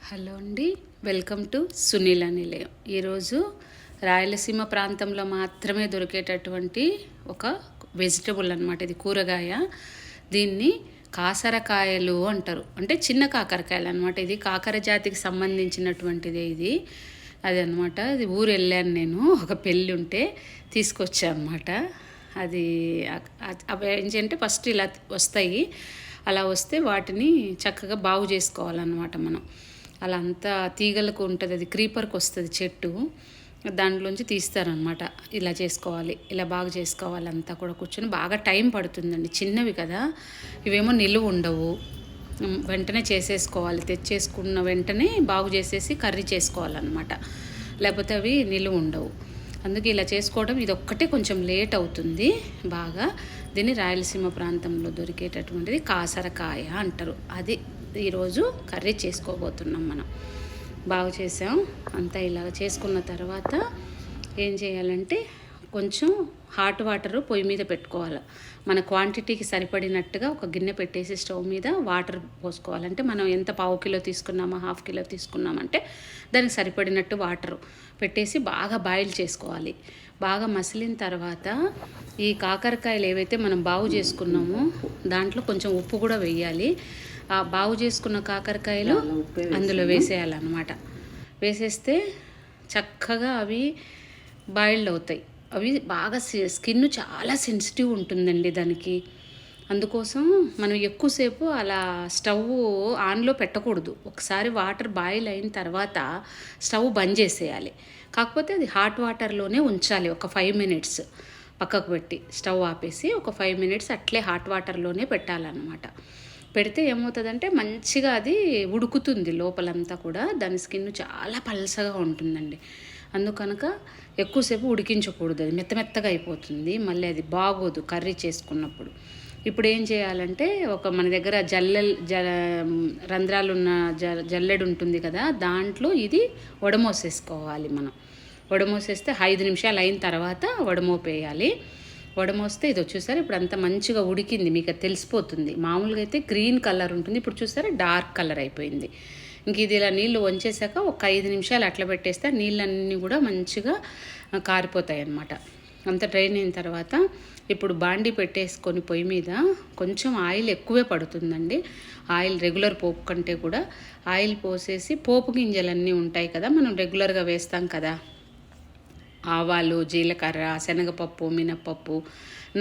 Hello అండి, welcome to Sunila నిలయం. ఈరోజు రాయలసీమ ప్రాంతంలో మాత్రమే దొరికేటటువంటి ఒక వెజిటబుల్ అనమాట. ఇది కూరగాయ. దీన్ని కాసరకాయలు అంటారు, అంటే చిన్న కాకరకాయలు అనమాట. ఇది కాకర జాతికి సంబంధించినటువంటిదే ఇది. అది అనమాట. అది ఊరు వెళ్ళాను నేను, ఒక పెళ్ళి ఉంటే తీసుకొచ్చా అనమాట. అది అవి ఏంటంటే ఫస్ట్ ఇలా వస్తాయి. అలా వస్తే వాటిని చక్కగా బాగు చేసుకోవాలన్నమాట మనం. అలా అంతా తీగలకు ఉంటుంది, అది క్రీపర్కి వస్తుంది చెట్టు, దాంట్లోంచి తీస్తారనమాట. ఇలా చేసుకోవాలి, ఇలా బాగా చేసుకోవాలి. అంతా కూడా కూర్చొని బాగా టైం పడుతుందండి. చిన్నవి కదా, ఇవేమో నిలువ ఉండవు, వెంటనే చేసేసుకోవాలి. తెచ్చేసుకున్న వెంటనే బాగు చేసేసి కర్రీ చేసుకోవాలన్నమాట, లేకపోతే అవి నిలువ ఉండవు. అందుకే ఇలా చేసుకోవడం ఇది ఒక్కటే కొంచెం లేట్ అవుతుంది బాగా. దీన్ని రాయలసీమ ప్రాంతంలో దొరికేటటువంటిది కాసరకాయ అంటారు. అది ఈరోజు కర్రీ చేసుకోబోతున్నాం మనం. బాగా చేసాం అంతా. ఇలాగ చేసుకున్న తర్వాత ఏం చేయాలంటే కొంచెం హాట్ వాటర్ పొయ్యి మీద పెట్టుకోవాలి. మన క్వాంటిటీకి సరిపడినట్టుగా ఒక గిన్నె పెట్టేసి స్టవ్ మీద వాటర్ పోసుకోవాలంటే మనం ఎంత పావు కిలో తీసుకున్నామో హాఫ్ కిలో తీసుకున్నామంటే దానికి సరిపడినట్టు వాటర్ పెట్టేసి బాగా బాయిల్ చేసుకోవాలి. బాగా మసిలిన తర్వాత ఈ కాకరకాయలు ఏవైతే మనం బాగు చేసుకున్నామో దాంట్లో కొంచెం ఉప్పు కూడా వేయాలి. ఆ బాగు చేసుకున్న కాకరకాయలు అందులో వేసేయాలన్నమాట. వేసేస్తే చక్కగా అవి బాయిల్డ్ అవుతాయి. అవి బాగా స్కిన్ చాలా సెన్సిటివ్ ఉంటుందండి దానికి. అందుకోసం మనం ఎక్కువసేపు అలా స్టవ్ ఆన్లో పెట్టకూడదు. ఒకసారి వాటర్ బాయిల్ అయిన తర్వాత స్టవ్ బంద్ చేసేయాలి. కాకపోతే అది హాట్ వాటర్లోనే ఉంచాలి. ఒక 5 మినిట్స్ పక్కకు పెట్టి స్టవ్ ఆపేసి ఒక 5 మినిట్స్ అట్లే హాట్ వాటర్లోనే పెట్టాలన్నమాట. పెడితే ఏమవుతుందంటే మంచిగా అది ఉడుకుతుంది లోపలంతా కూడా. దాని స్కిన్ చాలా పల్చగా ఉంటుందండి. అందుకనుక ఎక్కువసేపు ఉడికించకూడదు, అది మెత్తమెత్తగా అయిపోతుంది. మళ్ళీ అది బాగోదు కర్రీ చేసుకున్నప్పుడు. ఇప్పుడు ఏం చేయాలంటే మన దగ్గర రంధ్రాలు ఉన్న జల్లెడు ఉంటుంది కదా, దాంట్లో ఇది వడమోసేసుకోవాలి మనం. వడమోసేస్తే 5 నిమిషాలు అయిన తర్వాత వడమోపేయాలి. వడమోస్తే ఇది చూసారా ఇప్పుడు అంత మంచిగా ఉడికింది, మీకు అది తెలిసిపోతుంది. మామూలుగా అయితే గ్రీన్ కలర్ ఉంటుంది, ఇప్పుడు చూసారా డార్క్ కలర్ అయిపోయింది. ఇంక ఇది ఇలా నీళ్ళు వంచేసాక ఒక 5 నిమిషాలు అట్లా పెట్టేస్తే నీళ్ళన్నీ కూడా మంచిగా కారిపోతాయి అన్నమాట. అంత డ్రైన్ అయిన తర్వాత ఇప్పుడు బాండీ పెట్టేసుకొని పొయ్యి మీద కొంచెం ఆయిల్ ఎక్కువే పడుతుందండి. ఆయిల్ రెగ్యులర్ పోపు కంటే కూడా ఆయిల్ పోసేసి పోపు గింజలన్నీ ఉంటాయి కదా, మనం రెగ్యులర్గా వేస్తాం కదా, ఆవాలు, జీలకర్ర, శనగపప్పు, మినప్పప్పు,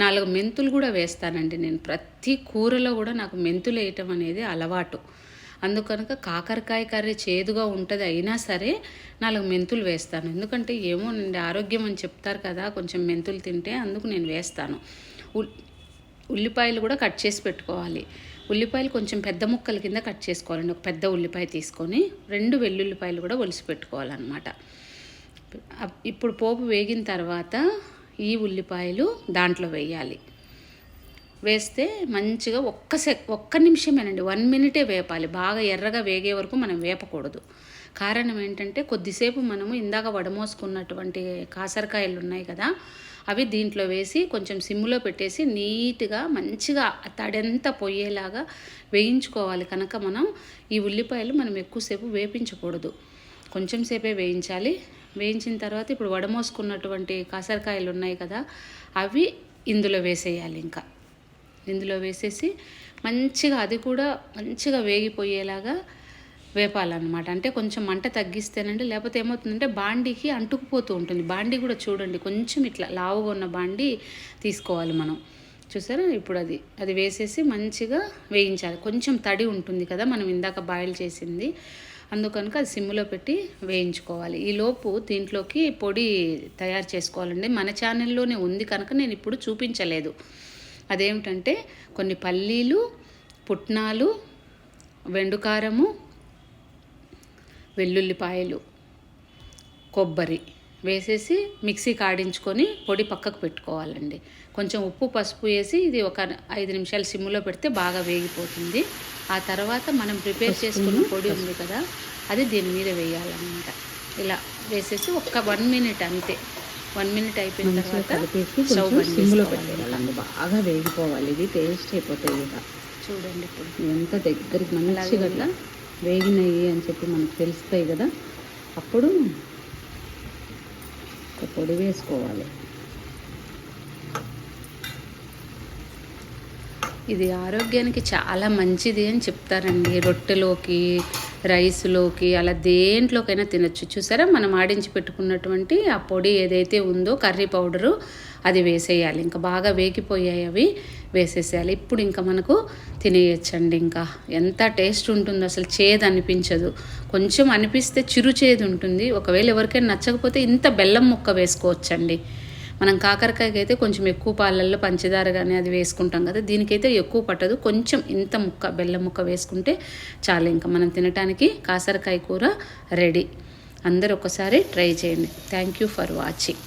4 మెంతులు కూడా వేస్తానండి నేను. ప్రతి కూరలో కూడా నాకు మెంతులు వేయటం అనేది అలవాటు. అందుకనుక కాకరకాయ కర్రీ చేదుగా ఉంటుంది అయినా సరే 4 మెంతులు వేస్తాను. ఎందుకంటే ఏమో నుండి ఆరోగ్యం అని చెప్తారు కదా కొంచెం మెంతులు తింటే, అందుకు నేను వేస్తాను. ఉల్లిపాయలు కూడా కట్ చేసి పెట్టుకోవాలి. ఉల్లిపాయలు కొంచెం పెద్ద ముక్కల కింద కట్ చేసుకోవాలండి. ఒక పెద్ద ఉల్లిపాయ తీసుకొని 2 వెల్లుల్లిపాయలు కూడా ఒలిసి పెట్టుకోవాలన్నమాట. ఇప్పుడు పోపు వేగిన తర్వాత ఈ ఉల్లిపాయలు దాంట్లో వేయాలి. వేస్తే మంచిగా ఒక్క నిమిషమేనండి, 1 మినిటే వేపాలి. బాగా ఎర్రగా వేగే వరకు మనం వేపకూడదు. కారణం ఏంటంటే కొద్దిసేపు మనము ఇందాక వడమోసుకున్నటువంటి కాసరకాయలు ఉన్నాయి కదా, అవి దీంట్లో వేసి కొంచెం సిమ్లో పెట్టేసి నీట్గా మంచిగా తడంతా పోయేలాగా వేయించుకోవాలి. కనుక మనం ఈ ఉల్లిపాయలు మనం ఎక్కువసేపు వేపించకూడదు, కొంచెం సేపే వేయించాలి. వేయించిన తర్వాత ఇప్పుడు వడమోసుకున్నటువంటి కాసరకాయలు ఉన్నాయి కదా, అవి ఇందులో వేసేయాలి. ఇంకా ఇందులో వేసేసి మంచిగా అది కూడా మంచిగా వేగిపోయేలాగా వేపాలన్నమాట. అంటే కొంచెం మంట తగ్గిస్తేనండి, లేకపోతే ఏమవుతుందంటే బాండీకి అంటుకుపోతూ ఉంటుంది. బాండీ కూడా చూడండి కొంచెం ఇట్లా లావుగా ఉన్న బాండీ తీసుకోవాలి మనం. చూసారా ఇప్పుడు అది వేసేసి మంచిగా వేయించాలి. కొంచెం తడి ఉంటుంది కదా మనం ఇందాక బాయిల్ చేసింది, అందుకనుక అది సిమ్లో పెట్టి వేయించుకోవాలి. ఈలోపు దీంట్లోకి పొడి తయారు చేసుకోవాలండి. మన ఛానల్లోనే ఉంది కనుక నేను ఇప్పుడు చూపించలేదు. అదేమిటంటే కొన్ని పల్లీలు, పుట్నాలు, వెండుకారము, వెల్లుల్లిపాయలు, కొబ్బరి వేసేసి మిక్సీకి ఆడించుకొని పొడి పక్కకు పెట్టుకోవాలండి. కొంచెం ఉప్పు, పసుపు వేసి ఇది ఒక 5 నిమిషాలు సిమ్లో పెడితే బాగా వేగిపోతుంది. ఆ తర్వాత మనం ప్రిపేర్ చేసుకున్న పొడి ఉంది కదా, అది దీని మీద వేయాలన్నమాట. ఇలా వేసేసి ఒక్క 1 మినిట్ అంతే. 1 మినిట్ అయిపోయిన తర్వాత స్టవ్ సిమ్లో పెట్టేయాలండి. బాగా వేగిపోవాలి, ఇది టేస్ట్ అయిపోతాయి. ఇక చూడండి ఇప్పుడు ఎంత దగ్గరికి మంచిగా వేగినాయి అని చెప్పి మనకు తెలుస్తాయి కదా, అప్పుడు ఒక పొడి వేసుకోవాలి. ఇది ఆరోగ్యానికి చాలా మంచిది అని చెప్తారండి. రొట్టెలోకి, రైస్లోకి, అలా దేంట్లోకైనా తినచ్చు. చూసారా, మనం ఆడించి పెట్టుకున్నటువంటి ఆ పొడి ఏదైతే ఉందో కర్రీ పౌడరు, అది వేసేయాలి. ఇంకా బాగా వేగిపోయాయి అవి, వేసేసేయాలి. ఇప్పుడు ఇంకా మనకు తినేయచ్చండి. ఇంకా ఎంత టేస్ట్ ఉంటుందో, అసలు చేదు అనిపించదు. కొంచెం అనిపిస్తే చిరు చేదు ఉంటుంది. ఒకవేళ ఎవరికైనా నచ్చకపోతే ఇంత బెల్లం ముక్క వేసుకోవచ్చండి. మనం కాకరకాయకి అయితే కొంచెం ఎక్కువ పాలల్లో పంచదార కానీ అది వేసుకుంటాం కదా, దీనికైతే ఎక్కువ పట్టదు. కొంచెం ఇంత ముక్క బెల్లం ముక్క వేసుకుంటే చాలు. ఇంకా మనం తినటానికి కాకరకాయ కూర రెడీ. అందరూ ఒకసారి ట్రై చేయండి. Thank you for watching.